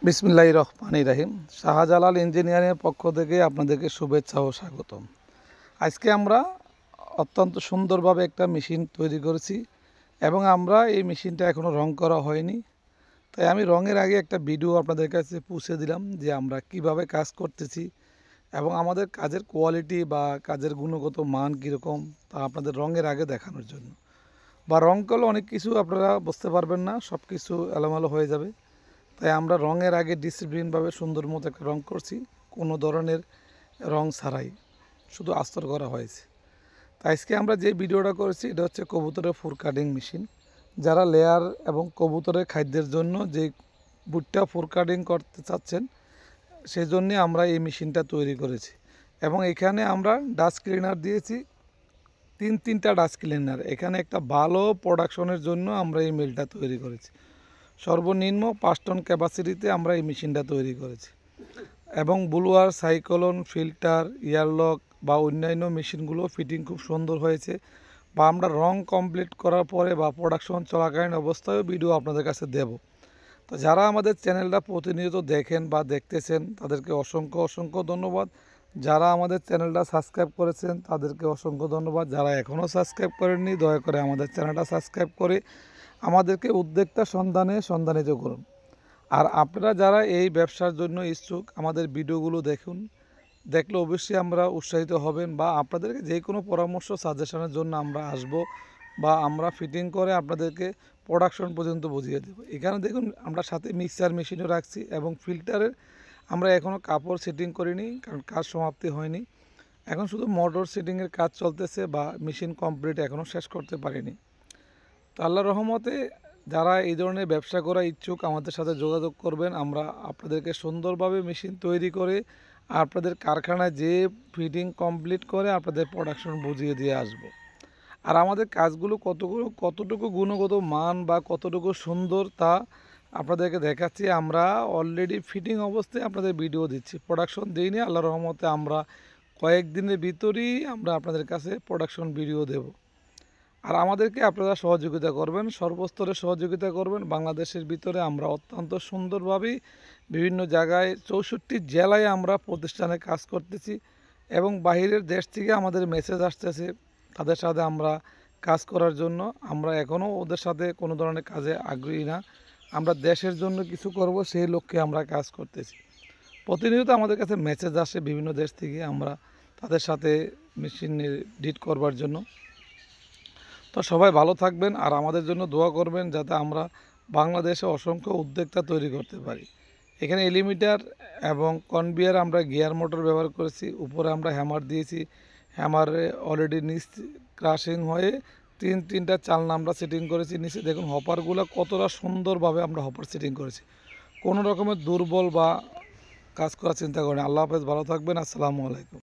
বিসমিল্লাহির রহমানির রহিম। শাহজালাল ইঞ্জিনিয়ারিংয়ের পক্ষ থেকে আপনাদেরকে শুভেচ্ছা ও স্বাগতম। আজকে আমরা অত্যন্ত সুন্দরভাবে একটা মেশিন তৈরি করেছি এবং আমরা এই মেশিনটা এখনও রং করা হয়নি, তাই আমি রঙের আগে একটা ভিডিও আপনাদের কাছে পৌঁছে দিলাম যে আমরা কিভাবে কাজ করতেছি এবং আমাদের কাজের কোয়ালিটি বা কাজের গুণগত মান কীরকম তা আপনাদের রঙের আগে দেখানোর জন্য। বা রং করলে অনেক কিছু আপনারা বুঝতে পারবেন না, সব কিছু এলোমেলো হয়ে যাবে, তাই আমরা রঙের আগে ডিসিপ্লিনভাবে সুন্দর মতো একটা রং করছি, কোনো ধরনের রং ছাড়াই, শুধু আস্তর করা হয়েছে। তাই আজকে আমরা যে ভিডিওটা করেছি এটা হচ্ছে কবুতরের ফুড কাটিং মেশিন। যারা লেয়ার এবং কবুতরের খাদ্যের জন্য যে বুটটা ফুড কাটিং করতে চাচ্ছেন সেই জন্যে আমরা এই মেশিনটা তৈরি করেছি এবং এখানে আমরা ডাস্ট ক্লিনার দিয়েছি তিনটা ডাস্ট ক্লিনার। এখানে একটা ভালো প্রোডাকশনের জন্য আমরা এই মিলটা তৈরি করেছি। সর্বনিম্ন 5 টন ক্যাপাসিটিতে আমরা এই মেশিনটা তৈরি করেছি এবং ব্লুয়ার, সাইক্লোন, ফিল্টার, এয়ারলক বা অন্যান্য মেশিনগুলো ফিটিং খুব সুন্দর হয়েছে। বা আমরা রং কমপ্লিট করার পরে বা প্রোডাকশন চলাকালীন অবস্থায়ও ভিডিও আপনাদের কাছে দেব। তো যারা আমাদের চ্যানেলটা প্রতিনিয়ত দেখেন বা দেখতেছেন তাদেরকে অসংখ্য ধন্যবাদ। যারা আমাদের চ্যানেলটা সাবস্ক্রাইব করেছেন তাদেরকে অসংখ্য ধন্যবাদ। যারা এখনও সাবস্ক্রাইব করেননি দয়া করে আমাদের চ্যানেলটা সাবস্ক্রাইব করে আমাদেরকে উদ্যোক্তা সন্ধানিত করুন। আর আপনারা যারা এই ব্যবসার জন্য ইচ্ছুক আমাদের ভিডিওগুলো দেখলে অবশ্যই আমরা উৎসাহিত হবেন বা আপনাদেরকে যে কোনো পরামর্শ সাজেশনের জন্য আমরা আসব বা আমরা ফিটিং করে আপনাদেরকে প্রোডাকশন পর্যন্ত বুঝিয়ে দেব। এখানে দেখুন আমরা সাথে মিক্সার মেশিনও রাখছি এবং ফিল্টারের আমরা এখনও কাপড় সেটিং করিনি, কারণ কাজ সমাপ্তি হয়নি। এখন শুধু মোটর সেটিংয়ের কাজ চলতেছে বা মেশিন কমপ্লিট এখনও শেষ করতে পারিনি। তো আল্লাহর রহমতে যারা এই ধরনের ব্যবসা করা ইচ্ছুক আমাদের সাথে যোগাযোগ করবেন। আমরা আপনাদেরকে সুন্দরভাবে মেশিন তৈরি করে আপনাদের কারখানায় যে ফিটিং কমপ্লিট করে আপনাদের প্রোডাকশন বুঝিয়ে দিয়ে আসব। আর আমাদের কাজগুলো কতটুকু গুণগত মান বা কতটুকু সুন্দর তা আপনাদেরকে দেখাচ্ছি। আমরা অলরেডি ফিটিং অবস্থায় আপনাদের ভিডিও দিচ্ছি, প্রোডাকশন দিইনি। আল্লাহর রহমতে আমরা কয়েকদিনের ভিতরেই আমরা আপনাদের কাছে প্রোডাকশন ভিডিও দেব। আর আমাদেরকে আপনারা সহযোগিতা করবেন, সর্বস্তরে সহযোগিতা করবেন। বাংলাদেশের ভিতরে আমরা অত্যন্ত সুন্দরভাবেই বিভিন্ন জায়গায় 64 জেলায় আমরা প্রতিষ্ঠানে কাজ করতেছি এবং বাহিরের দেশ থেকে আমাদের মেসেজ আসতেছে তাদের সাথে আমরা কাজ করার জন্য। আমরা এখনও ওদের সাথে কোনো ধরনের কাজে আগ্রহী না, আমরা দেশের জন্য কিছু করব সেই লক্ষ্যে আমরা কাজ করতেছি। প্রতিনিয়ত আমাদের কাছে মেসেজ আসে বিভিন্ন দেশ থেকে, আমরা তাদের সাথে মেশিন ডিট করবার জন্য। তো সবাই ভালো থাকবেন আর আমাদের জন্য দোয়া করবেন যাতে আমরা বাংলাদেশে অসংখ্য উদ্যোক্তা তৈরি করতে পারি। এখানে এলিমিটার এবং কনভিয়ার আমরা গিয়ার মোটর ব্যবহার করেছি, উপরে আমরা হ্যামার দিয়েছি। হ্যামারে অলরেডি নিচ ক্রাশিং হয়ে তিনটা চালনা আমরা সেটিং করেছি। নিচে দেখুন হপারগুলো কতটা সুন্দরভাবে আমরা হপার সেটিং করেছি, কোনো রকমের দুর্বল বা কাজ করার চিন্তা করেন। আল্লাহ হাফেজ, ভালো থাকবেন, আসসালামু আলাইকুম।